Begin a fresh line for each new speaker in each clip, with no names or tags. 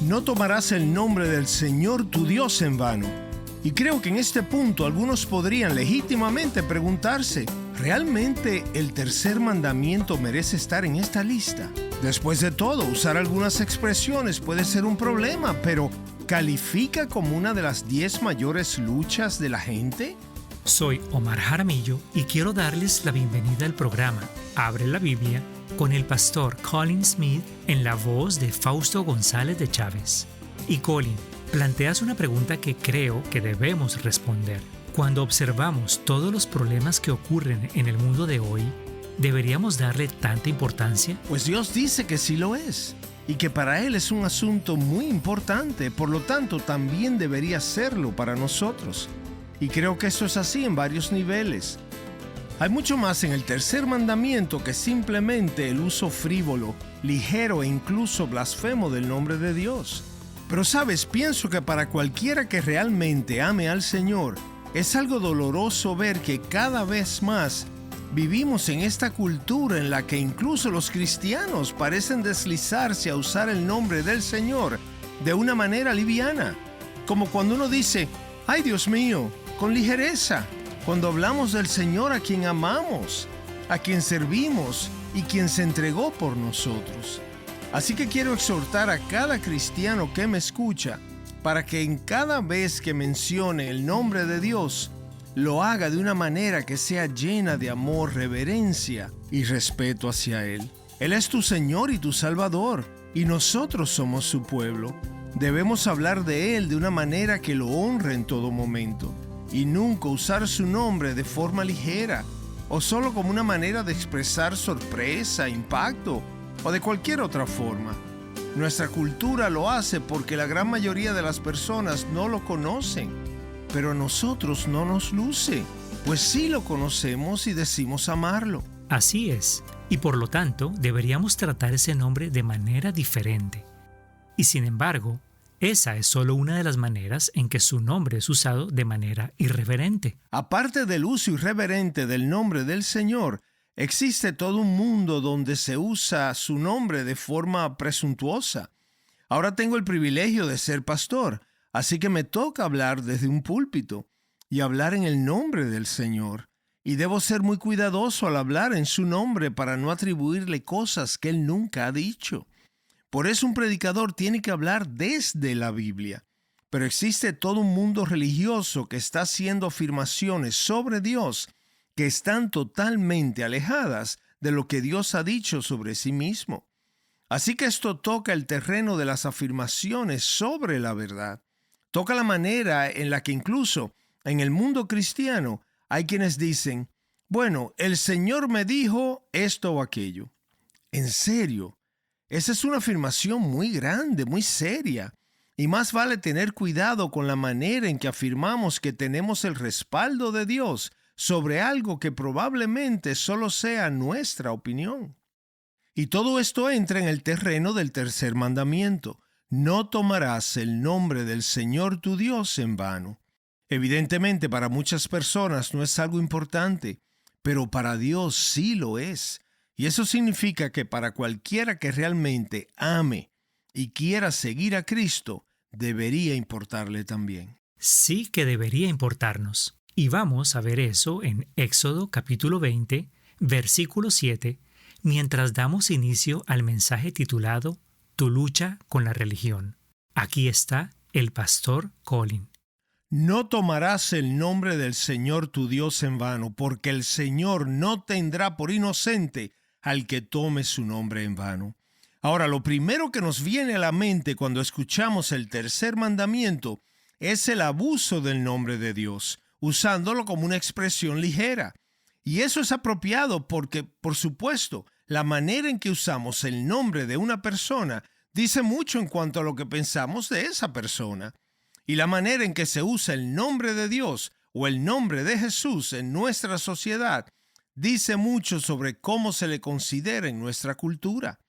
No tomarás el nombre del Señor tu Dios en vano. Y creo que en este punto algunos podrían legítimamente preguntarse, ¿realmente el tercer mandamiento merece estar en esta lista? Después de todo, usar algunas expresiones puede ser un problema, pero ¿califica como una de las 10 mayores luchas de la gente?
Soy Omar Jaramillo y quiero darles la bienvenida al programa Abre la Biblia con el pastor Colin Smith en la voz de Fausto González de Chávez. Y Colin, planteas una pregunta que creo que debemos responder. Cuando observamos todos los problemas que ocurren en el mundo de hoy, ¿deberíamos darle tanta importancia?
Pues Dios dice que sí lo es, y que para Él es un asunto muy importante, por lo tanto también debería serlo para nosotros. Y creo que eso es así en varios niveles. Hay mucho más en el tercer mandamiento que simplemente el uso frívolo, ligero e incluso blasfemo del nombre de Dios. Pero sabes, pienso que para cualquiera que realmente ame al Señor, es algo doloroso ver que cada vez más vivimos en esta cultura en la que incluso los cristianos parecen deslizarse a usar el nombre del Señor de una manera liviana. Como cuando uno dice, ¡ay Dios mío!, con ligereza, cuando hablamos del Señor a quien amamos, a quien servimos y quien se entregó por nosotros. Así que quiero exhortar a cada cristiano que me escucha para que en cada vez que mencione el nombre de Dios, lo haga de una manera que sea llena de amor, reverencia y respeto hacia Él. Él es tu Señor y tu Salvador, y nosotros somos su pueblo. Debemos hablar de Él de una manera que lo honre en todo momento, y nunca usar su nombre de forma ligera, o solo como una manera de expresar sorpresa, impacto, o de cualquier otra forma. Nuestra cultura lo hace porque la gran mayoría de las personas no lo conocen, pero a nosotros no nos luce, pues sí lo conocemos y decimos amarlo.
Así es, y por lo tanto deberíamos tratar ese nombre de manera diferente. Y sin embargo, esa es solo una de las maneras en que su nombre es usado de manera irreverente.
Aparte del uso irreverente del nombre del Señor, existe todo un mundo donde se usa su nombre de forma presuntuosa. Ahora tengo el privilegio de ser pastor, así que me toca hablar desde un púlpito y hablar en el nombre del Señor. Y debo ser muy cuidadoso al hablar en su nombre para no atribuirle cosas que Él nunca ha dicho. Por eso un predicador tiene que hablar desde la Biblia. Pero existe todo un mundo religioso que está haciendo afirmaciones sobre Dios que están totalmente alejadas de lo que Dios ha dicho sobre sí mismo. Así que esto toca el terreno de las afirmaciones sobre la verdad. Toca la manera en la que incluso en el mundo cristiano hay quienes dicen, bueno, el Señor me dijo esto o aquello. ¿En serio? Esa es una afirmación muy grande, muy seria, y más vale tener cuidado con la manera en que afirmamos que tenemos el respaldo de Dios sobre algo que probablemente solo sea nuestra opinión. Y todo esto entra en el terreno del tercer mandamiento: no tomarás el nombre del Señor tu Dios en vano. Evidentemente, para muchas personas no es algo importante, pero para Dios sí lo es. Y eso significa que para cualquiera que realmente ame y quiera seguir a Cristo, debería importarle también.
Sí que debería importarnos. Y vamos a ver eso en Éxodo capítulo 20, versículo 7, mientras damos inicio al mensaje titulado Tu lucha con la religión. Aquí está el pastor Colin.
No tomarás el nombre del Señor tu Dios en vano, porque el Señor no tendrá por inocente al que tome su nombre en vano. Ahora, lo primero que nos viene a la mente cuando escuchamos el tercer mandamiento es el abuso del nombre de Dios, usándolo como una expresión ligera. Y eso es apropiado porque, por supuesto, la manera en que usamos el nombre de una persona dice mucho en cuanto a lo que pensamos de esa persona. Y la manera en que se usa el nombre de Dios o el nombre de Jesús en nuestra sociedad dice mucho sobre cómo se le considera en nuestra cultura.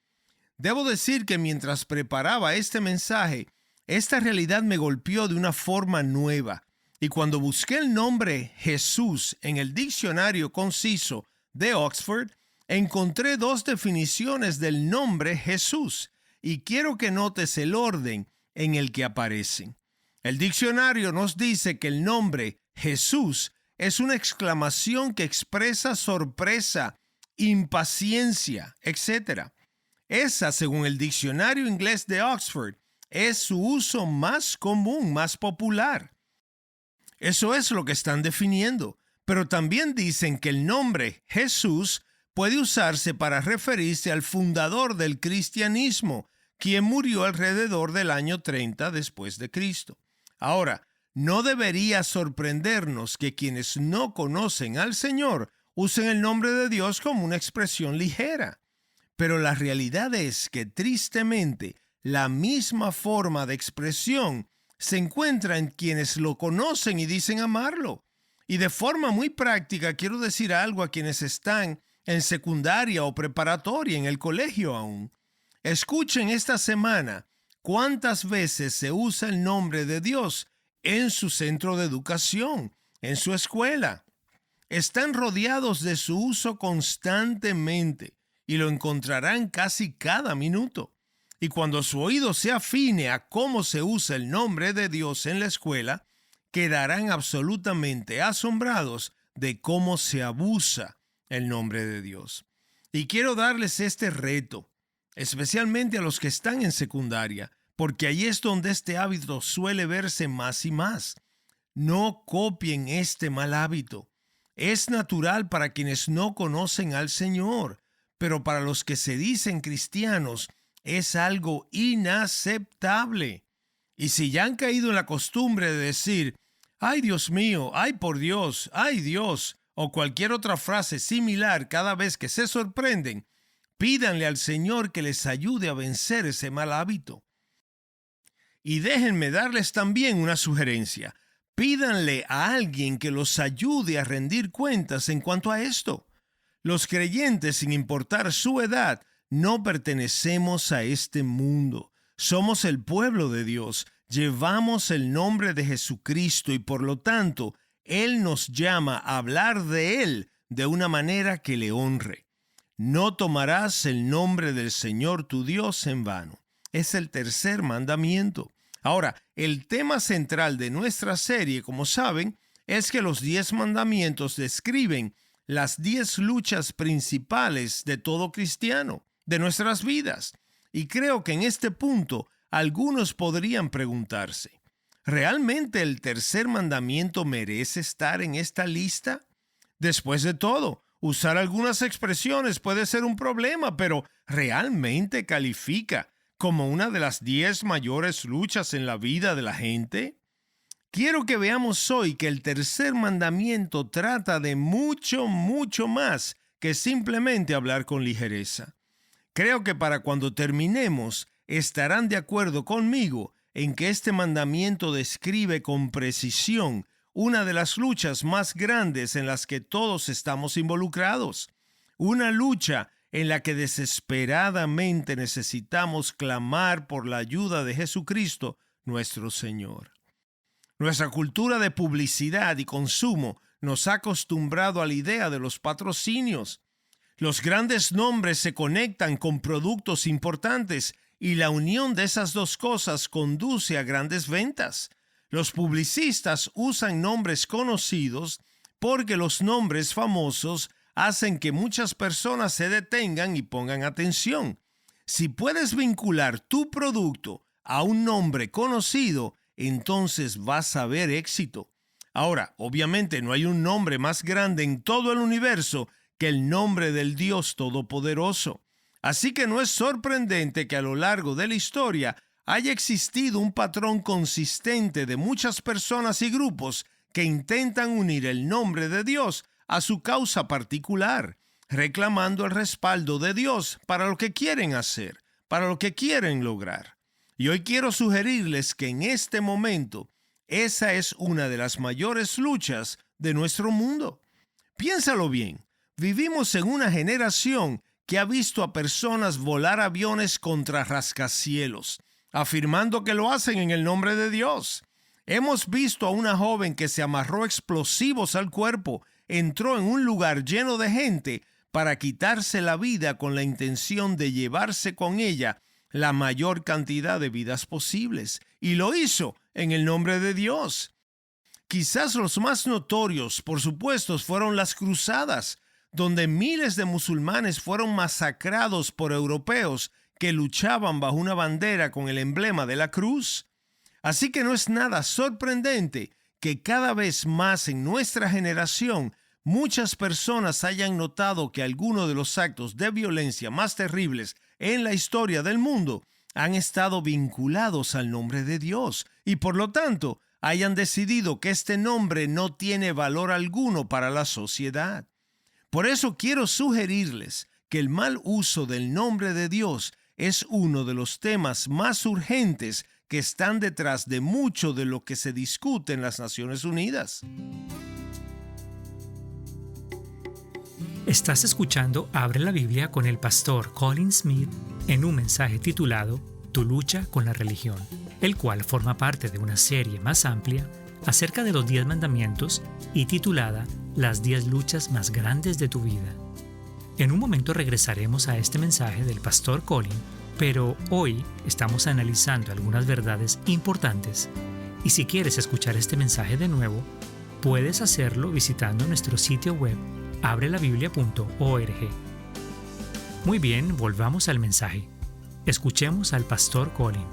Debo decir que mientras preparaba este mensaje, esta realidad me golpeó de una forma nueva. Y cuando busqué el nombre Jesús en el diccionario conciso de Oxford, encontré 2 definiciones del nombre Jesús. Y quiero que notes el orden en el que aparecen. El diccionario nos dice que el nombre Jesús es una exclamación que expresa sorpresa, impaciencia, etc. Esa, según el diccionario inglés de Oxford, es su uso más común, más popular. Eso es lo que están definiendo, pero también dicen que el nombre Jesús puede usarse para referirse al fundador del cristianismo, quien murió alrededor del año 30 después de Cristo. Ahora, no debería sorprendernos que quienes no conocen al Señor usen el nombre de Dios como una expresión ligera. Pero la realidad es que, tristemente, la misma forma de expresión se encuentra en quienes lo conocen y dicen amarlo. Y de forma muy práctica quiero decir algo a quienes están en secundaria o preparatoria, en el colegio aún. Escuchen esta semana cuántas veces se usa el nombre de Dios en su centro de educación, en su escuela. Están rodeados de su uso constantemente y lo encontrarán casi cada minuto. Y cuando su oído se afine a cómo se usa el nombre de Dios en la escuela, quedarán absolutamente asombrados de cómo se abusa el nombre de Dios. Y quiero darles este reto, especialmente a los que están en secundaria, porque ahí es donde este hábito suele verse más y más. No copien este mal hábito. Es natural para quienes no conocen al Señor, pero para los que se dicen cristianos es algo inaceptable. Y si ya han caído en la costumbre de decir, ¡ay Dios mío! ¡Ay por Dios! ¡Ay Dios! O cualquier otra frase similar cada vez que se sorprenden, pídanle al Señor que les ayude a vencer ese mal hábito. Y déjenme darles también una sugerencia. Pídanle a alguien que los ayude a rendir cuentas en cuanto a esto. Los creyentes, sin importar su edad, no pertenecemos a este mundo. Somos el pueblo de Dios. Llevamos el nombre de Jesucristo y por lo tanto, Él nos llama a hablar de Él de una manera que le honre. No tomarás el nombre del Señor tu Dios en vano. Es el tercer mandamiento. Ahora, el tema central de nuestra serie, como saben, es que los 10 mandamientos describen las 10 luchas principales de todo cristiano, de nuestras vidas. Y creo que en este punto algunos podrían preguntarse, ¿realmente el tercer mandamiento merece estar en esta lista? Después de todo, usar algunas expresiones puede ser un problema, pero ¿realmente califica como una de las 10 mayores luchas en la vida de la gente? Quiero que veamos hoy que el tercer mandamiento trata de mucho, mucho más que simplemente hablar con ligereza. Creo que para cuando terminemos estarán de acuerdo conmigo en que este mandamiento describe con precisión una de las luchas más grandes en las que todos estamos involucrados. Una lucha en la que desesperadamente necesitamos clamar por la ayuda de Jesucristo, nuestro Señor. Nuestra cultura de publicidad y consumo nos ha acostumbrado a la idea de los patrocinios. Los grandes nombres se conectan con productos importantes y la unión de esas dos cosas conduce a grandes ventas. Los publicistas usan nombres conocidos porque los nombres famosos hacen que muchas personas se detengan y pongan atención. Si puedes vincular tu producto a un nombre conocido, entonces vas a ver éxito. Ahora, obviamente no hay un nombre más grande en todo el universo que el nombre del Dios Todopoderoso. Así que no es sorprendente que a lo largo de la historia haya existido un patrón consistente de muchas personas y grupos que intentan unir el nombre de Dios a su causa particular, reclamando el respaldo de Dios para lo que quieren hacer, para lo que quieren lograr. Y hoy quiero sugerirles que en este momento esa es una de las mayores luchas de nuestro mundo. Piénsalo bien, vivimos en una generación que ha visto a personas volar aviones contra rascacielos, afirmando que lo hacen en el nombre de Dios. Hemos visto a una joven que se amarró explosivos al cuerpo, entró en un lugar lleno de gente para quitarse la vida con la intención de llevarse con ella la mayor cantidad de vidas posibles, y lo hizo en el nombre de Dios. Quizás los más notorios, por supuesto, fueron las cruzadas, donde miles de musulmanes fueron masacrados por europeos que luchaban bajo una bandera con el emblema de la cruz. Así que no es nada sorprendente que cada vez más en nuestra generación muchas personas hayan notado que algunos de los actos de violencia más terribles en la historia del mundo han estado vinculados al nombre de Dios y por lo tanto hayan decidido que este nombre no tiene valor alguno para la sociedad. Por eso quiero sugerirles que el mal uso del nombre de Dios es uno de los temas más urgentes que están detrás de mucho de lo que se discute en las Naciones Unidas.
Estás escuchando Abre la Biblia con el pastor Colin Smith en un mensaje titulado Tu lucha con la religión, el cual forma parte de una serie más amplia acerca de los 10 mandamientos y titulada Las 10 luchas más grandes de tu vida. En un momento regresaremos a este mensaje del pastor Colin, pero hoy estamos analizando algunas verdades importantes y si quieres escuchar este mensaje de nuevo, puedes hacerlo visitando nuestro sitio web abrelabiblia.org. Muy bien, volvamos al mensaje. Escuchemos al pastor Colin.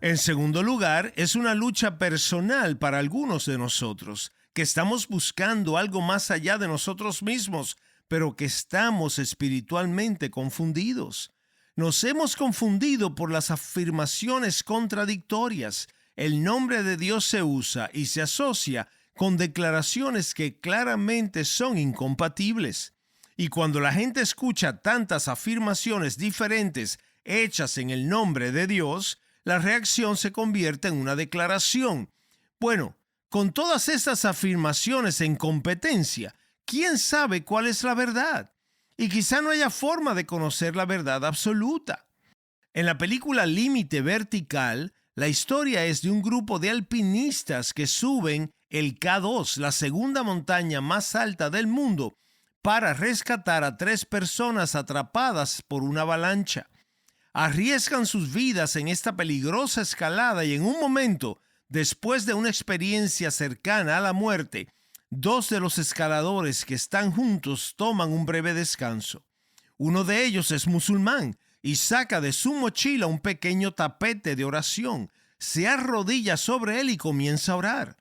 En segundo lugar, es una lucha personal para algunos de nosotros, que estamos buscando algo más allá de nosotros mismos, pero que estamos espiritualmente confundidos. Nos hemos confundido por las afirmaciones contradictorias. El nombre de Dios se usa y se asocia con declaraciones que claramente son incompatibles. Y cuando la gente escucha tantas afirmaciones diferentes hechas en el nombre de Dios, la reacción se convierte en una declaración. Bueno, con todas estas afirmaciones en competencia, ¿quién sabe cuál es la verdad? Y quizá no haya forma de conocer la verdad absoluta. En la película Límite Vertical, la historia es de un grupo de alpinistas que suben el K2, la segunda montaña más alta del mundo, para rescatar a 3 personas atrapadas por una avalancha. Arriesgan sus vidas en esta peligrosa escalada y en un momento, después de una experiencia cercana a la muerte, 2 de los escaladores que están juntos toman un breve descanso. Uno de ellos es musulmán y saca de su mochila un pequeño tapete de oración, se arrodilla sobre él y comienza a orar.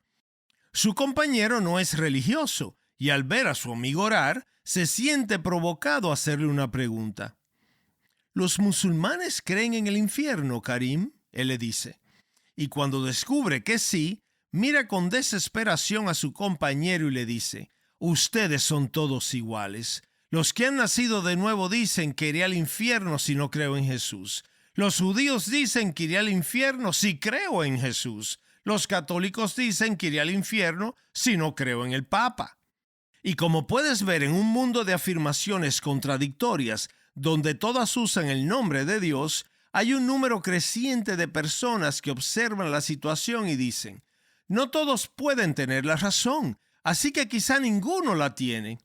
Su compañero no es religioso y al ver a su amigo orar, se siente provocado a hacerle una pregunta. «¿Los musulmanes creen en el infierno, Karim?», él le dice. Y cuando descubre que sí, mira con desesperación a su compañero y le dice, «Ustedes son todos iguales. Los que han nacido de nuevo dicen que iré al infierno si no creo en Jesús. Los judíos dicen que iré al infierno si creo en Jesús. Los católicos dicen que iré al infierno si no creo en el Papa». Y como puedes ver en un mundo de afirmaciones contradictorias, donde todas usan el nombre de Dios, hay un número creciente de personas que observan la situación y dicen, no todos pueden tener la razón, así que quizá ninguno la tiene.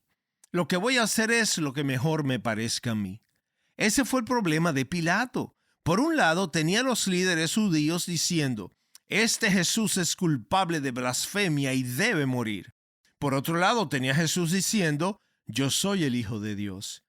Lo que voy a hacer es lo que mejor me parezca a mí. Ese fue el problema de Pilato. Por un lado, tenía a los líderes judíos diciendo, este Jesús es culpable de blasfemia y debe morir. Por otro lado, tenía a Jesús diciendo, yo soy el Hijo de Dios.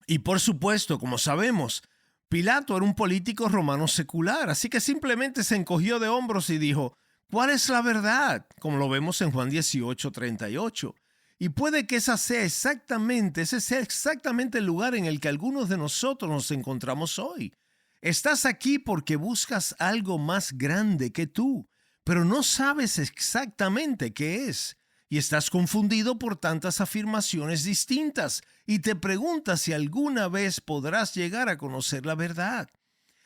Y por supuesto, como sabemos, Pilato era un político romano secular, así que simplemente se encogió de hombros y dijo, ¿cuál es la verdad? Como lo vemos en Juan 18:38. Y puede que ese sea exactamente el lugar en el que algunos de nosotros nos encontramos hoy. Estás aquí porque buscas algo más grande que tú, pero no sabes exactamente qué es. Y estás confundido por tantas afirmaciones distintas y te preguntas si alguna vez podrás llegar a conocer la verdad.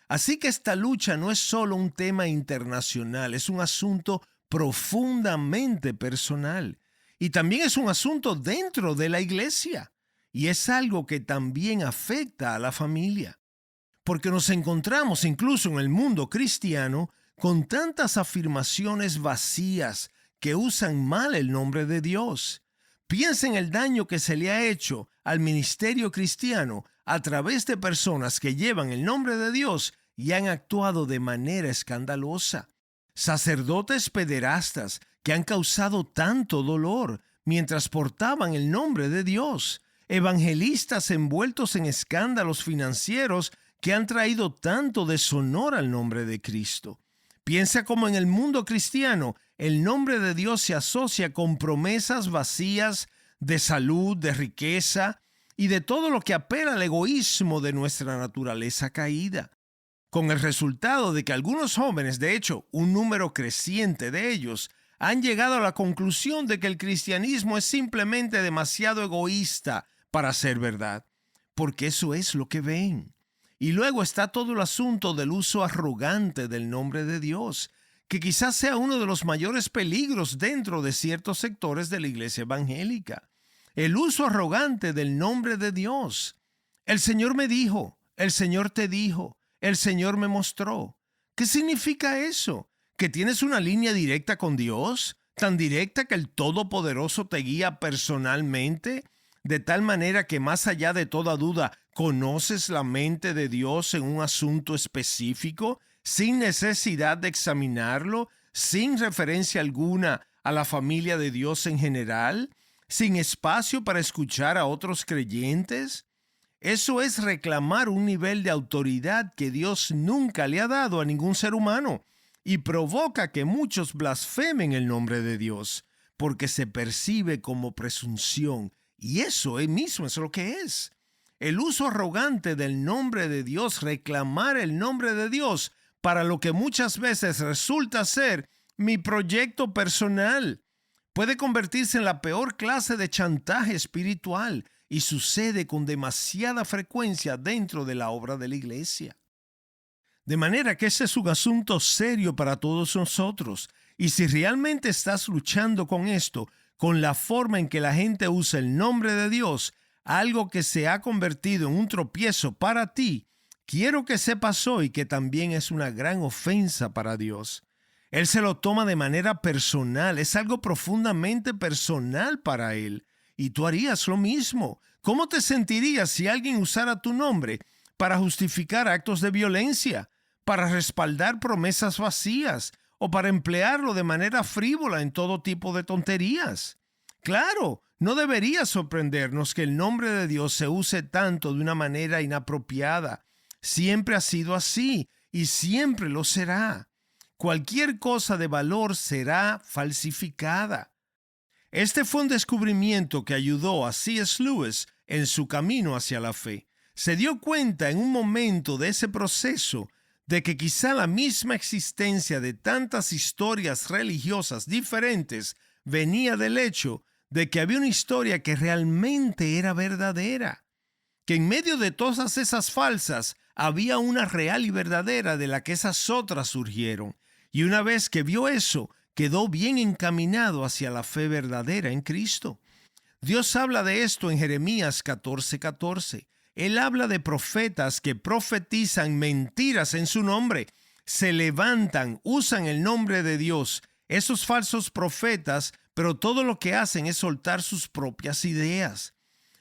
Así que esta lucha no es solo un tema internacional, es un asunto profundamente personal. Y también es un asunto dentro de la iglesia. Y es algo que también afecta a la familia. Porque nos encontramos incluso en el mundo cristiano con tantas afirmaciones vacías que usan mal el nombre de Dios. Piensa en el daño que se le ha hecho al ministerio cristiano a través de personas que llevan el nombre de Dios y han actuado de manera escandalosa. Sacerdotes pederastas que han causado tanto dolor mientras portaban el nombre de Dios. Evangelistas envueltos en escándalos financieros que han traído tanto deshonor al nombre de Cristo. Piensa cómo en el mundo cristiano el nombre de Dios se asocia con promesas vacías de salud, de riqueza y de todo lo que apela al egoísmo de nuestra naturaleza caída. Con el resultado de que algunos jóvenes, de hecho, un número creciente de ellos, han llegado a la conclusión de que el cristianismo es simplemente demasiado egoísta para ser verdad, porque eso es lo que ven. Y luego está todo el asunto del uso arrogante del nombre de Dios, que quizás sea uno de los mayores peligros dentro de ciertos sectores de la iglesia evangélica. El uso arrogante del nombre de Dios. El Señor me dijo, el Señor te dijo, el Señor me mostró. ¿Qué significa eso? ¿Que tienes una línea directa con Dios? ¿Tan directa que el Todopoderoso te guía personalmente? De tal manera que más allá de toda duda, conoces la mente de Dios en un asunto específico, sin necesidad de examinarlo, sin referencia alguna a la familia de Dios en general, sin espacio para escuchar a otros creyentes. Eso es reclamar un nivel de autoridad que Dios nunca le ha dado a ningún ser humano y provoca que muchos blasfemen el nombre de Dios, porque se percibe como presunción. Y eso mismo es lo que es. El uso arrogante del nombre de Dios, reclamar el nombre de Dios para lo que muchas veces resulta ser mi proyecto personal, puede convertirse en la peor clase de chantaje espiritual y sucede con demasiada frecuencia dentro de la obra de la iglesia. De manera que ese es un asunto serio para todos nosotros. Y si realmente estás luchando con esto, con la forma en que la gente usa el nombre de Dios, algo que se ha convertido en un tropiezo para ti, quiero que sepas hoy que también es una gran ofensa para Dios. Él se lo toma de manera personal, es algo profundamente personal para Él. Y tú harías lo mismo. ¿Cómo te sentirías si alguien usara tu nombre para justificar actos de violencia, para respaldar promesas vacías o para emplearlo de manera frívola en todo tipo de tonterías? Claro, no debería sorprendernos que el nombre de Dios se use tanto de una manera inapropiada. Siempre ha sido así y siempre lo será. Cualquier cosa de valor será falsificada. Este fue un descubrimiento que ayudó a C.S. Lewis en su camino hacia la fe. Se dio cuenta en un momento de ese proceso de que quizá la misma existencia de tantas historias religiosas diferentes venía del hecho de que había una historia que realmente era verdadera, que en medio de todas esas falsas había una real y verdadera de la que esas otras surgieron. Y una vez que vio eso, quedó bien encaminado hacia la fe verdadera en Cristo. Dios habla de esto en Jeremías 14:14. Él habla de profetas que profetizan mentiras en su nombre. Se levantan, usan el nombre de Dios, esos falsos profetas, pero todo lo que hacen es soltar sus propias ideas.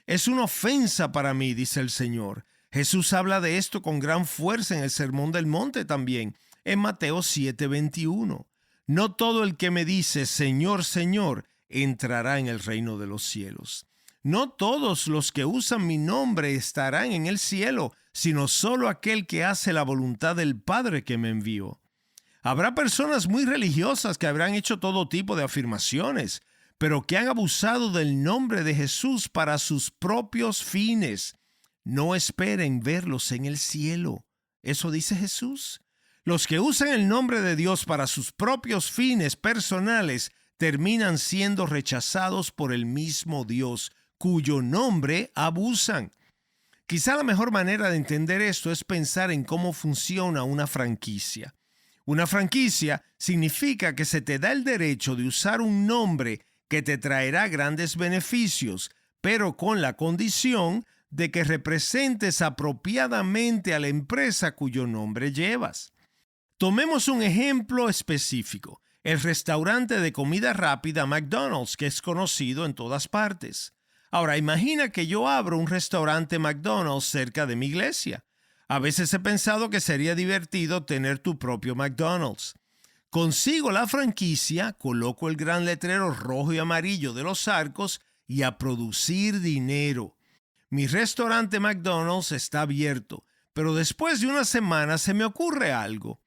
Es una ofensa para mí, dice el Señor. Jesús habla de esto con gran fuerza en el Sermón del Monte también, en Mateo 7:21. No todo el que me dice, Señor, Señor, entrará en el reino de los cielos. No todos los que usan mi nombre estarán en el cielo, sino solo aquel que hace la voluntad del Padre que me envió. Habrá personas muy religiosas que habrán hecho todo tipo de afirmaciones, pero que han abusado del nombre de Jesús para sus propios fines. No esperen verlos en el cielo. Eso dice Jesús. Los que usan el nombre de Dios para sus propios fines personales terminan siendo rechazados por el mismo Dios, cuyo nombre abusan. Quizá la mejor manera de entender esto es pensar en cómo funciona una franquicia. Una franquicia significa que se te da el derecho de usar un nombre que te traerá grandes beneficios, pero con la condición de que representes apropiadamente a la empresa cuyo nombre llevas. Tomemos un ejemplo específico. el restaurante de comida rápida McDonald's, que es conocido en todas partes. Ahora, imagina que yo abro un restaurante McDonald's cerca de mi iglesia. A veces he pensado que sería divertido tener tu propio McDonald's. Consigo la franquicia, coloco el gran letrero rojo y amarillo de los arcos y a producir dinero. Mi restaurante McDonald's está abierto, pero después de una semana se me ocurre algo.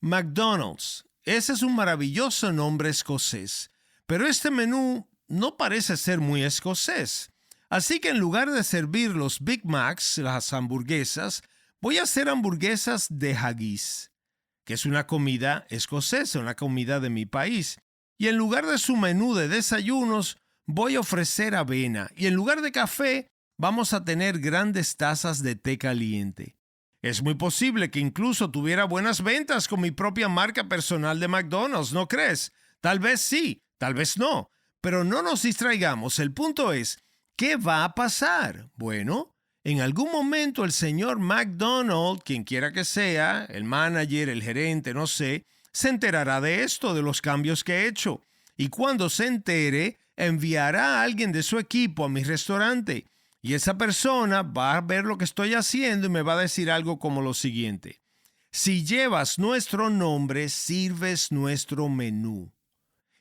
McDonald's, ese es un maravilloso nombre escocés, pero este menú no parece ser muy escocés. Así que en lugar de servir los Big Macs, las hamburguesas, voy a hacer hamburguesas de haggis, que es una comida escocesa, una comida de mi país. Y en lugar de su menú de desayunos, voy a ofrecer avena. Y en lugar de café, vamos a tener grandes tazas de té caliente. Es muy posible que incluso tuviera buenas ventas con mi propia marca personal de McDonald's, ¿no crees? Tal vez sí, tal vez no. Pero no nos distraigamos. El punto es, ¿qué va a pasar? Bueno, en algún momento el señor McDonald, quien quiera que sea, el manager, el gerente, no sé, se enterará de esto, de los cambios que he hecho. Y cuando se entere, enviará a alguien de su equipo a mi restaurante. Y esa persona va a ver lo que estoy haciendo y me va a decir algo como lo siguiente. Si llevas nuestro nombre, sirves nuestro menú.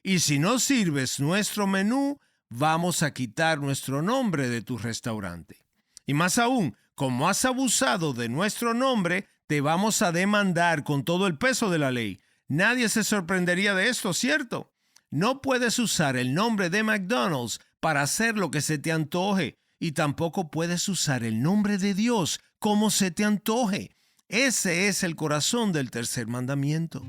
Y si no sirves nuestro menú, vamos a quitar nuestro nombre de tu restaurante. Y más aún, como has abusado de nuestro nombre, te vamos a demandar con todo el peso de la ley. Nadie se sorprendería de esto, ¿cierto? No puedes usar el nombre de McDonald's para hacer lo que se te antoje. Y tampoco puedes usar el nombre de Dios como se te antoje. Ese es el corazón del tercer mandamiento.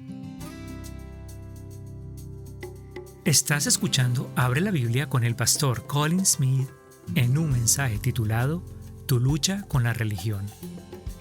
Estás escuchando Abre la Biblia con el pastor Colin Smith en un mensaje titulado Tu lucha con la religión.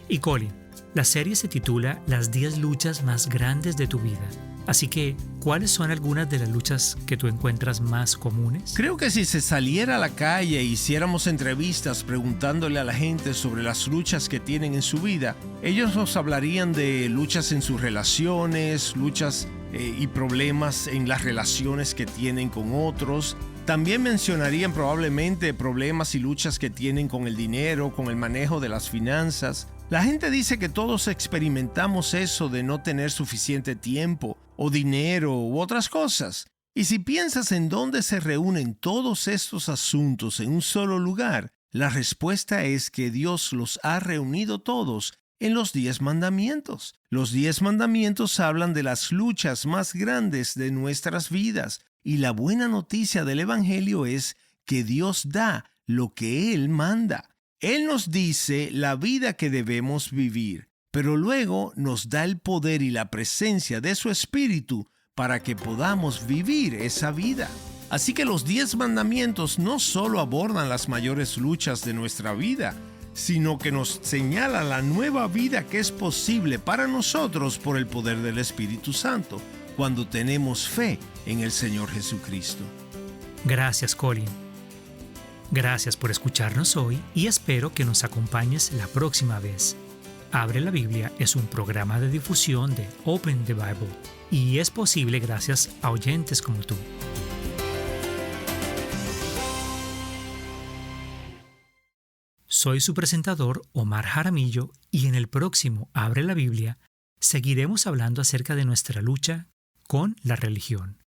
Y Colin, la serie se titula Las 10 luchas más grandes de tu vida. Así que, ¿cuáles son algunas de las luchas que tú encuentras más comunes?
Creo que si se saliera a la calle e hiciéramos entrevistas preguntándole a la gente sobre las luchas que tienen en su vida, ellos nos hablarían de luchas en sus relaciones, luchas y problemas en las relaciones que tienen con otros. También mencionarían probablemente problemas y luchas que tienen con el dinero, con el manejo de las finanzas. La gente dice que todos experimentamos eso de no tener suficiente tiempo o dinero u otras cosas. Y si piensas en dónde se reúnen todos estos asuntos en un solo lugar, la respuesta es que Dios los ha reunido todos en los 10 mandamientos. Los 10 mandamientos hablan de las luchas más grandes de nuestras vidas. Y la buena noticia del Evangelio es que Dios da lo que Él manda. Él nos dice la vida que debemos vivir, pero luego nos da el poder y la presencia de su Espíritu para que podamos vivir esa vida. Así que los 10 mandamientos no solo abordan las mayores luchas de nuestra vida, sino que nos señalan la nueva vida que es posible para nosotros por el poder del Espíritu Santo, cuando tenemos fe en el Señor Jesucristo.
Gracias, Colin. Gracias por escucharnos hoy y espero que nos acompañes la próxima vez. Abre la Biblia es un programa de difusión de Open the Bible y es posible gracias a oyentes como tú. Soy su presentador, Omar Jaramillo, y en el próximo Abre la Biblia seguiremos hablando acerca de nuestra lucha con la religión.